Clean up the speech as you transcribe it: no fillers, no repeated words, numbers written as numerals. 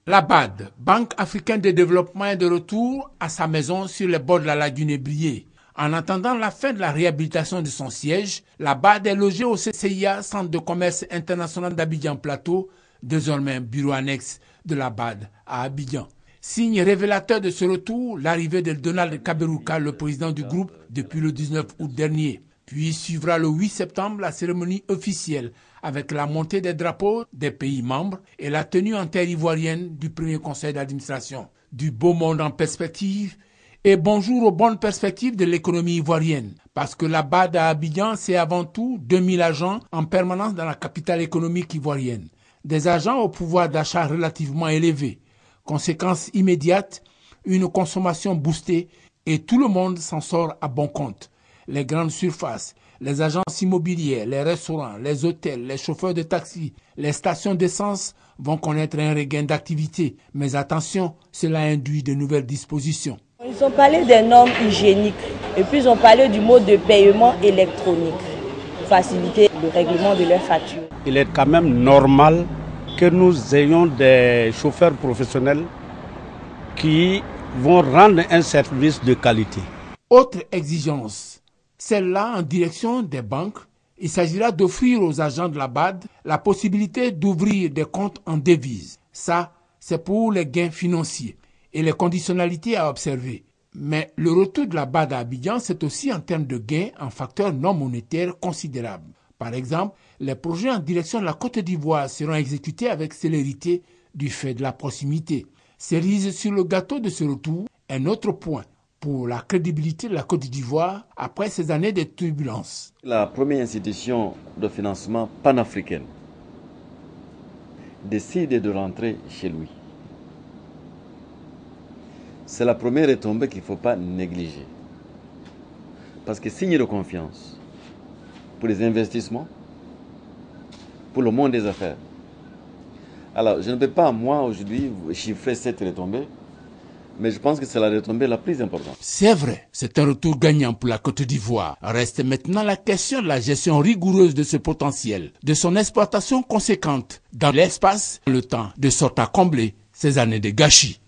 La BAD, Banque africaine de développement, est de retour à sa maison sur les bords de la lagune Brié. En attendant la fin de la réhabilitation de son siège, la BAD est logée au CCIA, Centre de commerce international d'Abidjan Plateau, désormais bureau annexe de la BAD à Abidjan. Signe révélateur de ce retour, l'arrivée de Donald Kaberuka, le président du groupe, depuis le 19 août dernier. Puis suivra le 8 septembre la cérémonie officielle avec la montée des drapeaux des pays membres et la tenue en terre ivoirienne du premier conseil d'administration. Du beau monde en perspective et bonjour aux bonnes perspectives de l'économie ivoirienne. Parce que la BAD à Abidjan, c'est avant tout 2000 agents en permanence dans la capitale économique ivoirienne. Des agents au pouvoir d'achat relativement élevé. Conséquence immédiate, une consommation boostée et tout le monde s'en sort à bon compte. Les grandes surfaces, les agences immobilières, les restaurants, les hôtels, les chauffeurs de taxi, les stations d'essence vont connaître un regain d'activité. Mais attention, cela induit de nouvelles dispositions. Ils ont parlé des normes hygiéniques et puis ils ont parlé du mode de paiement électronique pour faciliter le règlement de leurs factures. Il est quand même normal que nous ayons des chauffeurs professionnels qui vont rendre un service de qualité. Autre exigence, celle-là en direction des banques. Il s'agira d'offrir aux agents de la BAD la possibilité d'ouvrir des comptes en devises. Ça, c'est pour les gains financiers et les conditionnalités à observer. Mais le retour de la BAD à Abidjan, c'est aussi en termes de gains en facteurs non monétaires considérables. Par exemple, les projets en direction de la Côte d'Ivoire seront exécutés avec célérité du fait de la proximité. Cerise sur le gâteau de ce retour, un autre point pour la crédibilité de la Côte d'Ivoire après ces années de turbulences. La première institution de financement panafricaine décide de rentrer chez lui. C'est la première retombée qu'il ne faut pas négliger. Parce que signe de confiance pour les investissements, pour le monde des affaires. Alors, je ne peux pas, moi, aujourd'hui, chiffrer cette retombée, mais je pense que c'est la retombée la plus importante. C'est vrai, c'est un retour gagnant pour la Côte d'Ivoire. Reste maintenant la question de la gestion rigoureuse de ce potentiel, de son exploitation conséquente dans l'espace, le temps, de sorte à combler ces années de gâchis.